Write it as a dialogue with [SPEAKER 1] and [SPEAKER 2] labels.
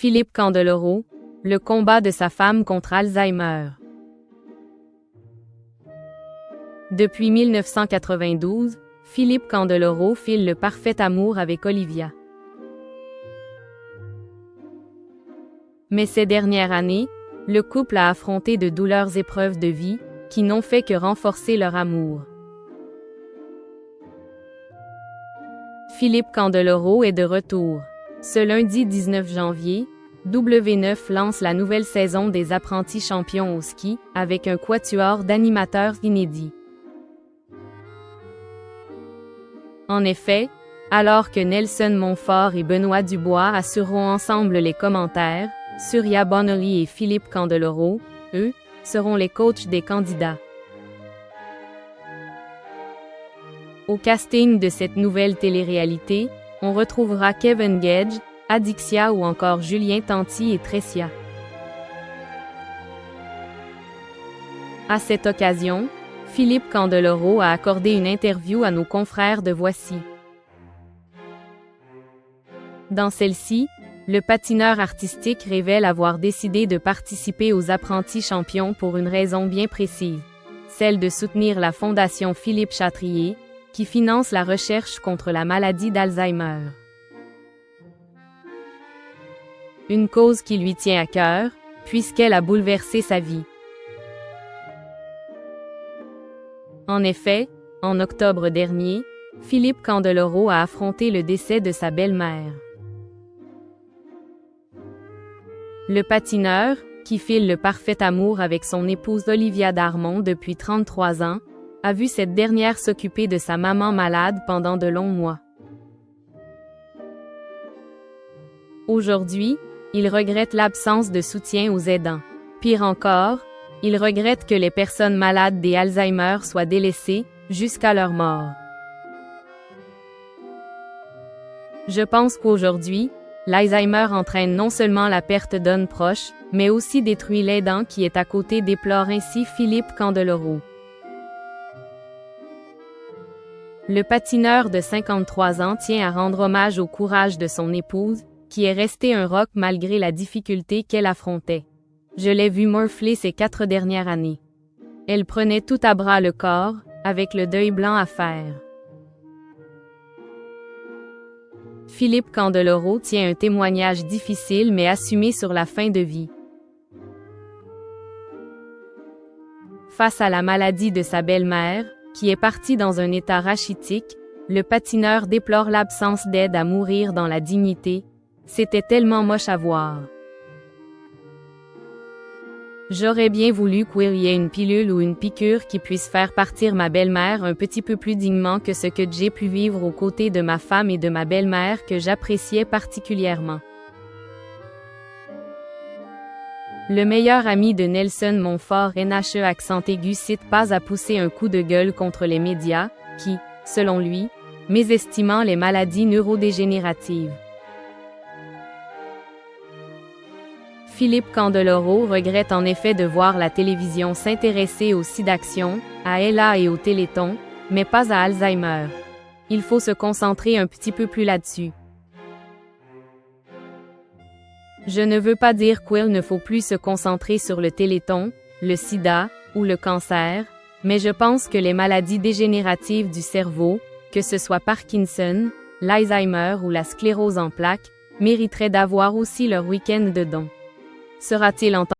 [SPEAKER 1] Philippe Candeloro, le combat de sa femme contre Alzheimer. Depuis 1992, Philippe Candeloro file le parfait amour avec Olivia. Mais ces dernières années, le couple a affronté de douloureuses épreuves de vie, qui n'ont fait que renforcer leur amour. Philippe Candeloro est de retour. Ce lundi 19 janvier, W9 lance la nouvelle saison des Apprentis champions au ski, avec un quatuor d'animateurs inédits. En effet, alors que Nelson Montfort et Benoît Dubois assureront ensemble les commentaires, Surya Bonoly et Philippe Candeloro, eux, seront les coachs des candidats. Au casting de cette nouvelle télé-réalité, on retrouvera Kevin Gage, Adixia ou encore Julien Tanti et Tressia. À cette occasion, Philippe Candeloro a accordé une interview à nos confrères de Voici. Dans celle-ci, le patineur artistique révèle avoir décidé de participer aux Apprentis champions pour une raison bien précise, celle de soutenir la Fondation Philippe Chatrier, qui finance la recherche contre la maladie d'Alzheimer. Une cause qui lui tient à cœur, puisqu'elle a bouleversé sa vie. En effet, en octobre dernier, Philippe Candeloro a affronté le décès de sa belle-mère. Le patineur, qui file le parfait amour avec son épouse Olivia Darmon depuis 33 ans, a vu cette dernière s'occuper de sa maman malade pendant de longs mois. Aujourd'hui, il regrette l'absence de soutien aux aidants. Pire encore, il regrette que les personnes malades des Alzheimer soient délaissées, jusqu'à leur mort. Je pense qu'aujourd'hui, l'Alzheimer entraîne non seulement la perte d'un proche, mais aussi détruit l'aidant qui est à côté, déplore ainsi Philippe Candeloro. Le patineur de 53 ans tient à rendre hommage au courage de son épouse, qui est restée un roc malgré la difficulté qu'elle affrontait. Je l'ai vue morfler ces 4 dernières années. Elle prenait tout à bras le corps, avec le deuil blanc à faire. Philippe Candeloro tient un témoignage difficile mais assumé sur la fin de vie. Face à la maladie de sa belle-mère, qui est partie dans un état rachitique, le patineur déplore l'absence d'aide à mourir dans la dignité. C'était tellement moche à voir. J'aurais bien voulu qu'il y ait une pilule ou une piqûre qui puisse faire partir ma belle-mère un petit peu plus dignement que ce que j'ai pu vivre aux côtés de ma femme et de ma belle-mère que j'appréciais particulièrement. Le meilleur ami de Nelson Montfort, NHE accent aigu, cite pas à pousser un coup de gueule contre les médias, qui, selon lui, mésestimant les maladies neurodégénératives. Philippe Candeloro regrette en effet de voir la télévision s'intéresser aux SIDAction, à Ella et au Téléthon, mais pas à Alzheimer. Il faut se concentrer un petit peu plus là-dessus. Je ne veux pas dire qu'il ne faut plus se concentrer sur le Téléthon, le sida, ou le cancer, mais je pense que les maladies dégénératives du cerveau, que ce soit Parkinson, l'Alzheimer ou la sclérose en plaques, mériteraient d'avoir aussi leur week-end de don. Sera-t-il entendu?